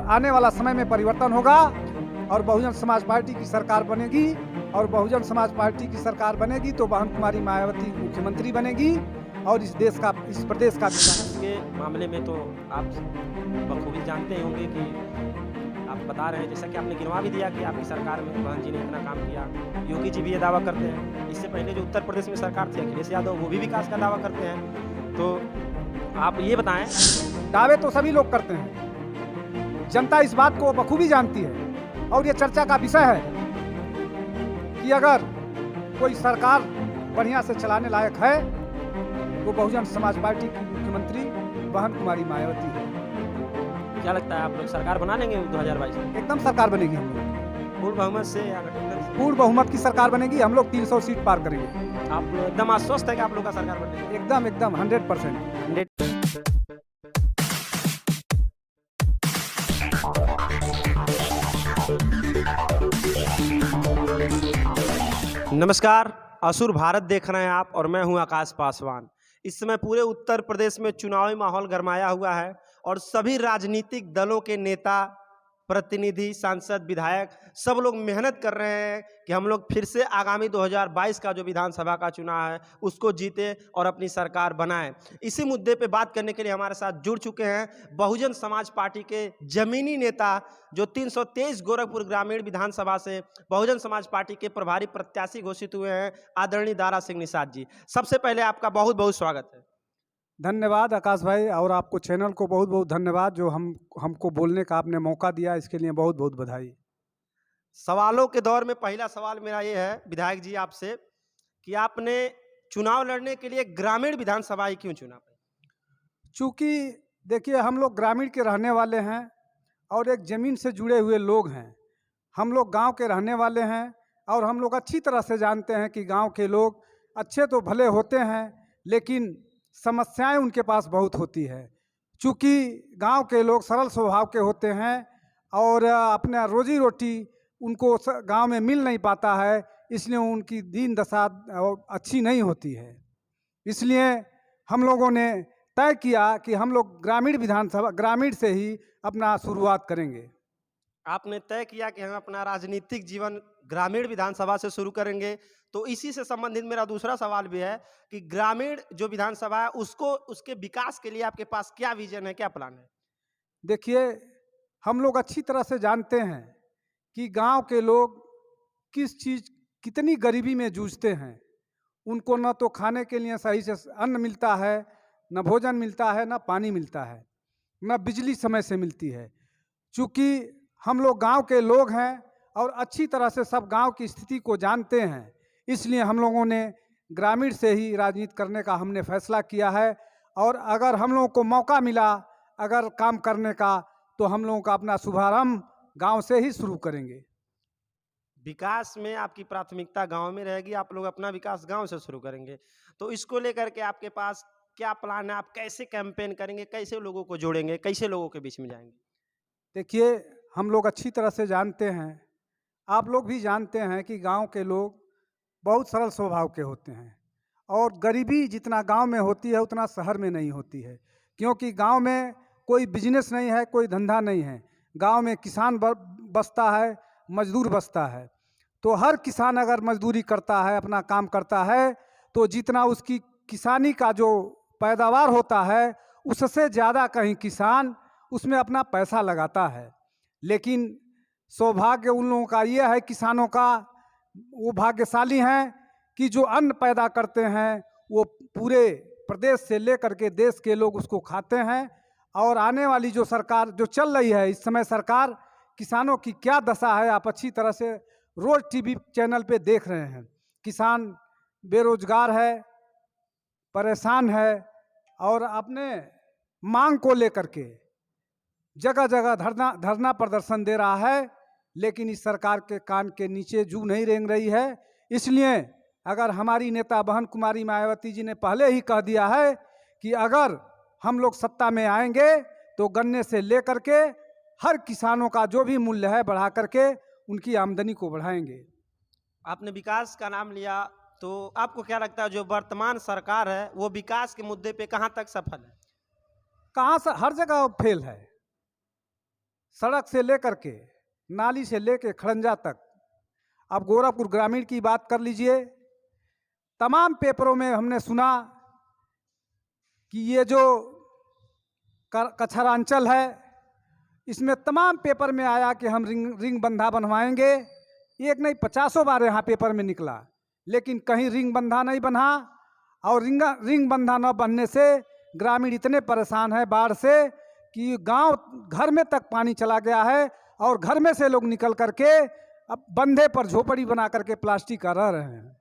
आने वाला समय में परिवर्तन होगा और बहुजन समाज पार्टी की सरकार बनेगी। और बहुजन समाज पार्टी की सरकार बनेगी तो बहन कुमारी मायावती मुख्यमंत्री बनेगी और इस प्रदेश का विकास के मामले में तो आप बखूबी जानते ही होंगे कि आप बता रहे हैं, जैसा कि आपने गिनवा भी दिया कि आपकी सरकार में बहन जी ने इतना काम किया। योगी जी भी ये दावा करते हैं। इससे पहले जो उत्तर प्रदेश में सरकार थी अखिलेश यादव, वो भी विकास का दावा करते हैं। तो आप ये बताएं। दावे तो सभी लोग करते हैं, जनता इस बात को बखूबी जानती है और ये चर्चा का विषय है कि अगर कोई सरकार बढ़िया से चलाने लायक है तो बहुजन समाज पार्टी की मुख्यमंत्री बहन कुमारी मायावती है। क्या लगता है आप लोग सरकार बना लेंगे 2022 में? एकदम सरकार बनेगी हम लोग, पूर्ण बहुमत से या गठबंधन से? पूर्ण बहुमत की सरकार बनेगी। हम लोग 300 सीट पार करेंगे। आप लोग एकदम आश्वस्त है कि आप लोग का सरकार बनेगी? एकदम एकदम 100%। नमस्कार, असुर भारत देख रहे हैं आप और मैं हूं आकाश पासवान। इस समय पूरे उत्तर प्रदेश में चुनावी माहौल गरमाया हुआ है और सभी राजनीतिक दलों के नेता, प्रतिनिधि, सांसद, विधायक सब लोग मेहनत कर रहे हैं कि हम लोग फिर से आगामी 2022 का जो विधानसभा का चुनाव है उसको जीते और अपनी सरकार बनाएं। इसी मुद्दे पे बात करने के लिए हमारे साथ जुड़ चुके हैं बहुजन समाज पार्टी के जमीनी नेता, जो 323 गोरखपुर ग्रामीण विधानसभा से बहुजन समाज पार्टी के प्रभारी प्रत्याशी घोषित हुए हैं, आदरणीय दारा सिंह निषाद जी। सबसे पहले आपका बहुत बहुत स्वागत है। धन्यवाद आकाश भाई, और आपको चैनल को बहुत बहुत धन्यवाद जो हमको बोलने का आपने मौका दिया, इसके लिए बहुत बहुत बधाई। सवालों के दौर में पहला सवाल मेरा ये है विधायक जी आपसे कि आपने चुनाव लड़ने के लिए ग्रामीण विधानसभा ही क्यों चुना? चूँकि देखिए, हम लोग ग्रामीण के रहने वाले हैं और एक ज़मीन से जुड़े हुए लोग हैं। हम लोग गांव के रहने वाले हैं और हम लोग अच्छी तरह से जानते हैं कि गांव के लोग अच्छे तो भले होते हैं, लेकिन समस्याएं उनके पास बहुत होती है। चूँकि गांव के लोग सरल स्वभाव के होते हैं और अपना रोजी रोटी उनको गांव में मिल नहीं पाता है, इसलिए उनकी दीन दशा अच्छी नहीं होती है। इसलिए हम लोगों ने तय किया कि हम लोग ग्रामीण विधानसभा, ग्रामीण से ही अपना शुरुआत करेंगे। आपने तय किया कि हम अपना राजनीतिक जीवन ग्रामीण विधानसभा से शुरू करेंगे, तो इसी से संबंधित मेरा दूसरा सवाल भी है कि ग्रामीण जो विधानसभा है उसको, उसके विकास के लिए आपके पास क्या विजन है, क्या प्लान है? देखिए, हम लोग अच्छी तरह से जानते हैं कि गांव के लोग कितनी गरीबी में जूझते हैं। उनको न तो खाने के लिए सही से अन्न मिलता है, न भोजन मिलता है, न पानी मिलता है, न बिजली समय से मिलती है। चूँकि हम लोग गांव के लोग हैं और अच्छी तरह से सब गांव की स्थिति को जानते हैं, इसलिए हम लोगों ने ग्रामीण से ही राजनीति करने का हमने फैसला किया है। और अगर हम लोगों को मौका मिला अगर काम करने का, तो हम लोगों का अपना शुभारंभ गांव से ही शुरू करेंगे। विकास में आपकी प्राथमिकता गांव में रहेगी, आप लोग अपना विकास गांव से शुरू करेंगे। तो इसको लेकर के आपके पास क्या प्लान है? आप कैसे कैंपेन करेंगे, कैसे लोगों को जोड़ेंगे, कैसे लोगों के बीच में जाएंगे? देखिए, हम लोग अच्छी तरह से जानते हैं, आप लोग भी जानते हैं कि गांव के लोग बहुत सरल स्वभाव के होते हैं और गरीबी जितना गांव में होती है उतना शहर में नहीं होती है। क्योंकि गांव में कोई बिजनेस नहीं है, कोई धंधा नहीं है। गांव में किसान बसता है, मजदूर बसता है। तो हर किसान अगर मजदूरी करता है, अपना काम करता है, तो जितना उसकी किसानी का जो पैदावार होता है उससे ज़्यादा कहीं किसान उसमें अपना पैसा लगाता है। लेकिन सौभाग्य उन लोगों का ये है, किसानों का, वो भाग्यशाली हैं कि जो अन्न पैदा करते हैं वो पूरे प्रदेश से लेकर के देश के लोग उसको खाते हैं। और आने वाली जो सरकार जो चल रही है इस समय, सरकार किसानों की क्या दशा है आप अच्छी तरह से रोज टीवी चैनल पे देख रहे हैं। किसान बेरोजगार है, परेशान है और अपने मांग को लेकर के जगह जगह धरना प्रदर्शन दे रहा है, लेकिन इस सरकार के कान के नीचे जू नहीं रेंग रही है। इसलिए अगर हमारी नेता बहन कुमारी मायावती जी ने पहले ही कह दिया है कि अगर हम लोग सत्ता में आएंगे तो गन्ने से लेकर के हर किसानों का जो भी मूल्य है बढ़ा करके उनकी आमदनी को बढ़ाएंगे। आपने विकास का नाम लिया, तो आपको क्या लगता है जो वर्तमान सरकार है वो विकास के मुद्दे पे कहाँ तक सफल है? कहाँ से, हर जगह फेल है। सड़क से लेकर के, नाली से लेकर खड़ंजा तक, अब गोरखपुर ग्रामीण की बात कर लीजिए। तमाम पेपरों में हमने सुना कि ये जो कचहरांचल है, इसमें तमाम पेपर में आया कि हम रिंग बंधा बनवाएंगे। एक नहीं 50 बार यहाँ पेपर में निकला, लेकिन कहीं रिंग बंधा नहीं बना। और रिंग बंधा न बनने से ग्रामीण इतने परेशान है बाढ़ से कि गांव घर में तक पानी चला गया है, और घर में से लोग निकल करके अब बंधे पर झोपड़ी बना करके प्लास्टिक का रह रहे हैं।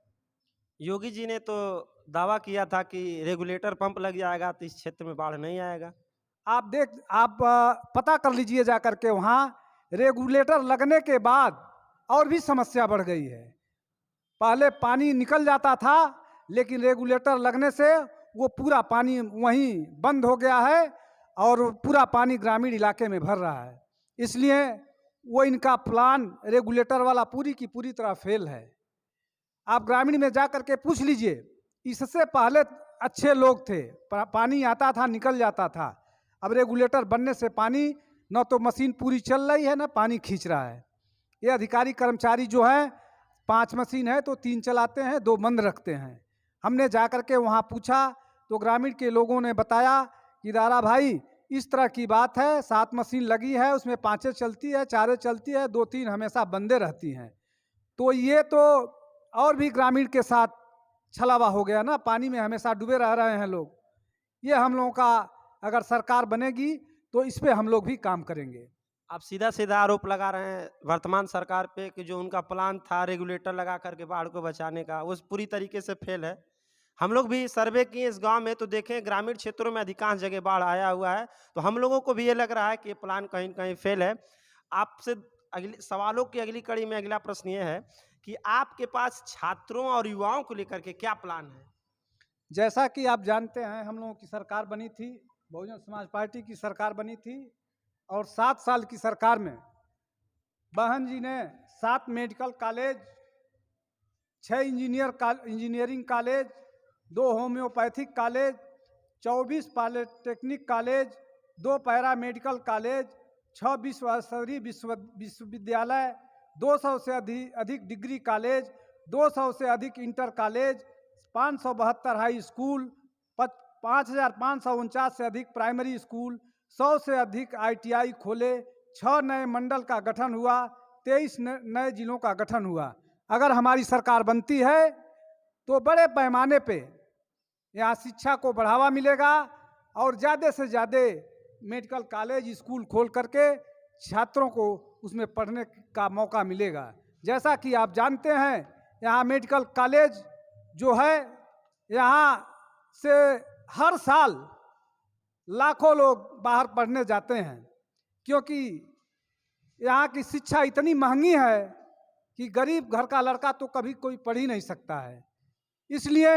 योगी जी ने तो दावा किया था कि रेगुलेटर पंप लग जाएगा तो इस क्षेत्र में बाढ़ नहीं आएगा। आप पता कर लीजिए जा करके, वहाँ रेगुलेटर लगने के बाद और भी समस्या बढ़ गई है। पहले पानी निकल जाता था, लेकिन रेगुलेटर लगने से वो पूरा पानी वहीं बंद हो गया है और पूरा पानी ग्रामीण इलाके में भर रहा है। इसलिए वो इनका प्लान रेगुलेटर वाला पूरी की पूरी तरह फेल है। आप ग्रामीण में जा करके पूछ लीजिए, इससे पहले अच्छे लोग थे, पानी आता था निकल जाता था। अब रेगुलेटर बनने से पानी न तो मशीन पूरी चल रही है, न पानी खींच रहा है। ये अधिकारी कर्मचारी जो है, 5 मशीन है तो 3 चलाते हैं, 2 बंद रखते हैं। हमने जा करके वहाँ पूछा तो ग्रामीण के लोगों ने बताया कि दारा भाई इस तरह की बात है, 7 मशीन लगी है, उसमें 5 चलती है, 4 चलती है, 2-3 हमेशा बंदे रहती हैं। तो ये तो और भी ग्रामीण के साथ छलावा हो गया ना, पानी में हमेशा डूबे रह रहे हैं लोग। ये हम लोगों का अगर सरकार बनेगी तो इस पे हम लोग भी काम करेंगे। आप सीधा सीधा आरोप लगा रहे हैं वर्तमान सरकार पे कि जो उनका प्लान था रेगुलेटर लगा करके बाढ़ को बचाने का, वो पूरी तरीके से फेल है। हम लोग भी सर्वे किए इस गांव में, तो देखें ग्रामीण क्षेत्रों में अधिकांश जगह बाढ़ आया हुआ है। तो हम लोगों को भी ये लग रहा है कि ये प्लान कहीं न कहीं फेल है। आपसे अगली सवालों की अगली कड़ी में अगला प्रश्न ये है कि आपके पास छात्रों और युवाओं को लेकर के क्या प्लान है? जैसा कि आप जानते हैं, हम लोगों की सरकार बनी थी, बहुजन समाज पार्टी की सरकार बनी थी, और 7 साल की सरकार में बहन जी ने 7 medical college, 6 engineering college, 2 homeopathic college, 24 polytechnic college, 2 para medical college, 6 विश्वस्तरीय विश्वविद्यालय, 200 से अधिक डिग्री कॉलेज, 200 से अधिक इंटर कॉलेज, 572 हाई स्कूल, 5549 से अधिक प्राइमरी स्कूल, 100 से अधिक ITI खोले, 6 नए मंडल का गठन हुआ, 23 नए जिलों का गठन हुआ। अगर हमारी सरकार बनती है तो बड़े पैमाने पे यहाँ शिक्षा को बढ़ावा मिलेगा और ज़्यादा से ज़्यादा मेडिकल कॉलेज स्कूल खोल करके छात्रों को उसमें पढ़ने का मौका मिलेगा। जैसा कि आप जानते हैं, यहाँ मेडिकल कॉलेज जो है, यहाँ से हर साल लाखों लोग बाहर पढ़ने जाते हैं, क्योंकि यहाँ की शिक्षा इतनी महंगी है कि गरीब घर का लड़का तो कभी कोई पढ़ ही नहीं सकता है। इसलिए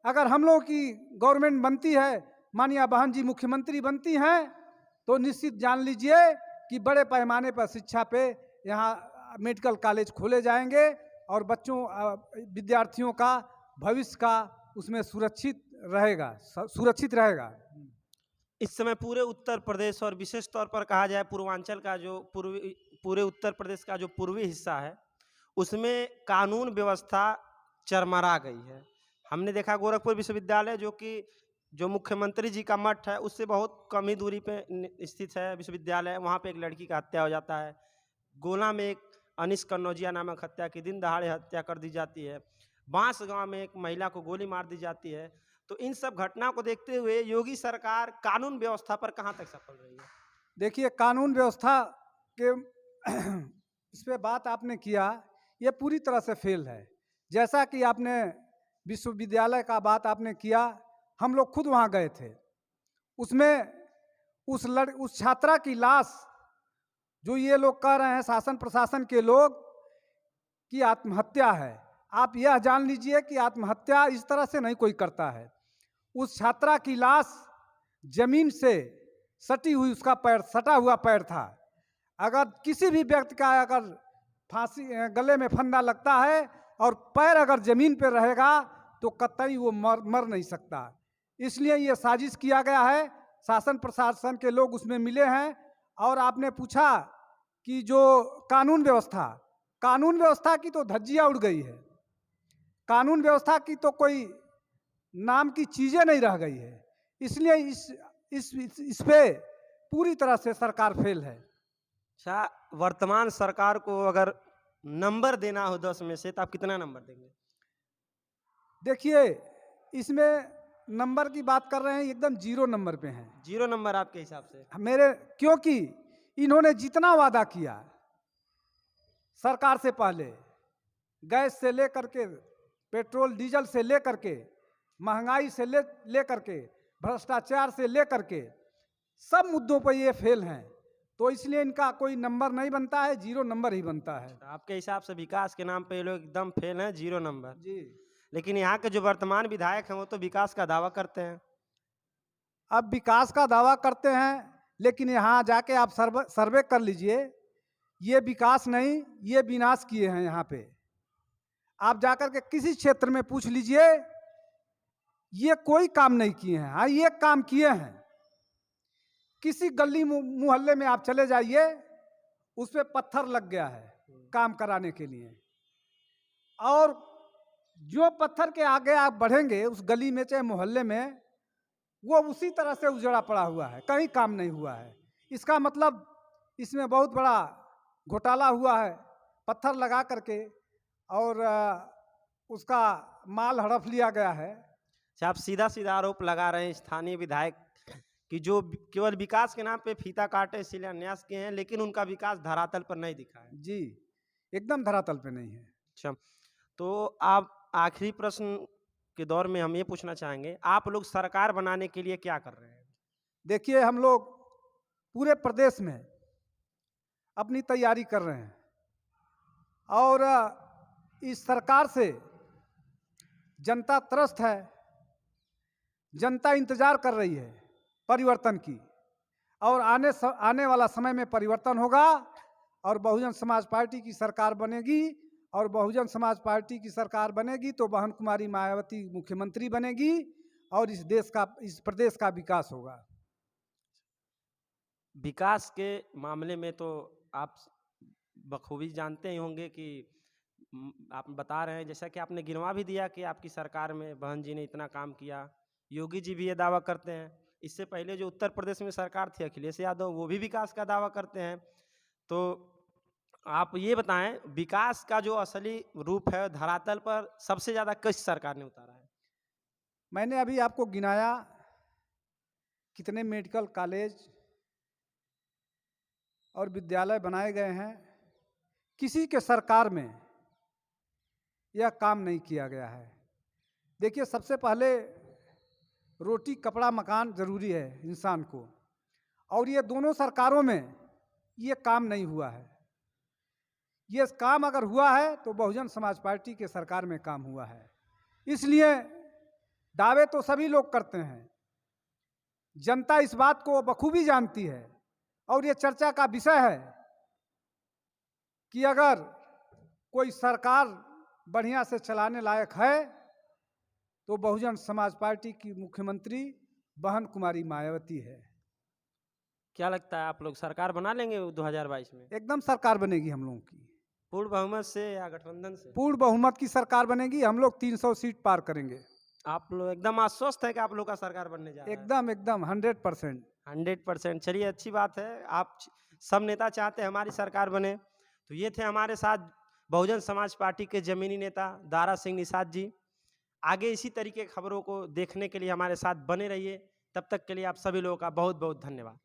अगर हम लोगों की गवर्नमेंट बनती है, माननीय बहन जी मुख्यमंत्री बनती हैं, तो निश्चित जान लीजिए कि बड़े पैमाने पर शिक्षा पे यहाँ मेडिकल कॉलेज खोले जाएंगे और बच्चों विद्यार्थियों का भविष्य का उसमें सुरक्षित रहेगा। इस समय पूरे उत्तर प्रदेश और विशेष तौर पर कहा जाए पूर्वांचल का जो पूरे उत्तर प्रदेश का जो पूर्वी हिस्सा है, उसमें कानून व्यवस्था चरमरा गई है। हमने देखा गोरखपुर विश्वविद्यालय जो मुख्यमंत्री जी का मठ है, उससे बहुत कम ही दूरी पे स्थित है विश्वविद्यालय। वहाँ पे एक लड़की का हत्या हो जाता है। गोला में एक अनिस कन्नौजिया नामक हत्या की दिन दहाड़े हत्या कर दी जाती है। बांस गांव में एक महिला को गोली मार दी जाती है। तो इन सब घटनाओं को देखते हुए योगी सरकार कानून व्यवस्था पर कहाँ तक सफल रही है? देखिए, कानून व्यवस्था के इस पे बात आपने किया, ये पूरी तरह से फेल है। जैसा कि आपने विश्वविद्यालय का बात आपने किया, हम लोग खुद वहाँ गए थे। उसमें उस छात्रा की लाश, जो ये लोग कह रहे हैं शासन प्रशासन के लोग कि आत्महत्या है, आप यह जान लीजिए कि आत्महत्या इस तरह से नहीं कोई करता है। उस छात्रा की लाश जमीन से सटी हुई, उसका पैर सटा हुआ पैर था। अगर किसी भी व्यक्ति का अगर फांसी गले में फंदा लगता है और पैर अगर जमीन पर रहेगा तो कतई वो मर नहीं सकता। इसलिए ये साजिश किया गया है। शासन प्रशासन के लोग उसमें मिले हैं और आपने पूछा कि जो कानून व्यवस्था की तो धज्जियां उड़ गई है। कानून व्यवस्था की तो कोई नाम की चीजें नहीं रह गई है। इसलिए इस पे पूरी तरह से सरकार फेल है। अच्छा, वर्तमान सरकार को अगर नंबर देना हो 10 में से तो आप कितना नंबर देंगे? देखिए, इसमें नंबर की बात कर रहे हैं, एकदम 0 नंबर पे हैं 0 नंबर आपके हिसाब से? मेरे, क्योंकि इन्होंने जितना वादा किया सरकार से पहले, गैस से लेकर के, पेट्रोल डीजल से लेकर के, महंगाई से लेकर के, भ्रष्टाचार से लेकर के, सब मुद्दों पर ये फेल हैं। तो इसलिए इनका कोई नंबर नहीं बनता है, 0 नंबर ही बनता है। तो आपके हिसाब से विकास के नाम पे ये लोग एकदम फेल हैं, 0 नंबर। जी। लेकिन यहाँ के जो वर्तमान विधायक हैं वो तो विकास का दावा करते हैं। अब विकास का दावा करते हैं, लेकिन यहाँ जाके आप सर्वे कर लीजिए, ये विकास नहीं, ये विनाश किए हैं। यहाँ पे आप जाकर के किसी क्षेत्र में पूछ लीजिए, ये कोई काम नहीं किए हैं। हाँ, ये काम किए हैं। किसी गली मोहल्ले में आप चले जाइए, उस पे पत्थर लग गया है काम कराने के लिए, और जो पत्थर के आगे आप बढ़ेंगे उस गली में चाहे मोहल्ले में, वो उसी तरह से उजड़ा पड़ा हुआ है, कहीं काम नहीं हुआ है। इसका मतलब इसमें बहुत बड़ा घोटाला हुआ है। पत्थर लगा करके और उसका माल हड़प लिया गया है। अच्छा, आप सीधा सीधा आरोप लगा रहे हैं स्थानीय विधायक कि जो केवल विकास के नाम पे फीता काटे शिलान्यास किए हैं, लेकिन उनका विकास धरातल पर नहीं दिखा है। जी, एकदम धरातल पे नहीं है। अच्छा, तो आप आखिरी प्रश्न के दौर में हम ये पूछना चाहेंगे, आप लोग सरकार बनाने के लिए क्या कर रहे हैं? देखिए, हम लोग पूरे प्रदेश में अपनी तैयारी कर रहे हैं, और इस सरकार से जनता त्रस्त है। जनता इंतजार कर रही है परिवर्तन की, और आने वाला समय में परिवर्तन होगा और बहुजन समाज पार्टी की सरकार बनेगी। और बहुजन समाज पार्टी की सरकार बनेगी तो बहन कुमारी मायावती मुख्यमंत्री बनेगी, और इस प्रदेश का विकास होगा। विकास के मामले में तो आप बखूबी जानते ही होंगे कि आप बता रहे हैं, जैसा कि आपने गिनवा भी दिया कि आपकी सरकार में बहन जी ने इतना काम किया। योगी जी भी ये दावा करते हैं। इससे पहले जो उत्तर प्रदेश में सरकार थी अखिलेश यादव, वो भी विकास का दावा करते हैं। तो आप ये बताएं, विकास का जो असली रूप है धरातल पर सबसे ज्यादा किस सरकार ने उतारा है? मैंने अभी आपको गिनाया कितने मेडिकल कॉलेज और विद्यालय बनाए गए हैं। किसी के सरकार में यह काम नहीं किया गया है। देखिए, सबसे पहले रोटी कपड़ा मकान जरूरी है इंसान को, और ये दोनों सरकारों में ये काम नहीं हुआ है। ये काम अगर हुआ है तो बहुजन समाज पार्टी के सरकार में काम हुआ है। इसलिए दावे तो सभी लोग करते हैं, जनता इस बात को बखूबी जानती है, और ये चर्चा का विषय है कि अगर कोई सरकार बढ़िया से चलाने लायक है तो बहुजन समाज पार्टी की मुख्यमंत्री बहन कुमारी मायावती है। क्या लगता है, आप लोग सरकार बना लेंगे 2022 में? एकदम सरकार बनेगी हम लोगों की। पूर्ण बहुमत से या गठबंधन से? पूर्ण बहुमत की सरकार बनेगी। हम लोग 300 सीट पार करेंगे। आप लोग एकदम आश्वस्त है कि आप लोग का सरकार बनने जा रहा है? एकदम एकदम 100%। 100%। चलिए, अच्छी बात है। आप सब नेता चाहते हैं हमारी सरकार बने। तो ये थे हमारे साथ बहुजन समाज पार्टी के जमीनी नेता दारा सिंह निषाद जी। आगे इसी तरीके खबरों को देखने के लिए हमारे साथ बने रहिए। तब तक के लिए आप सभी लोगों का बहुत बहुत धन्यवाद।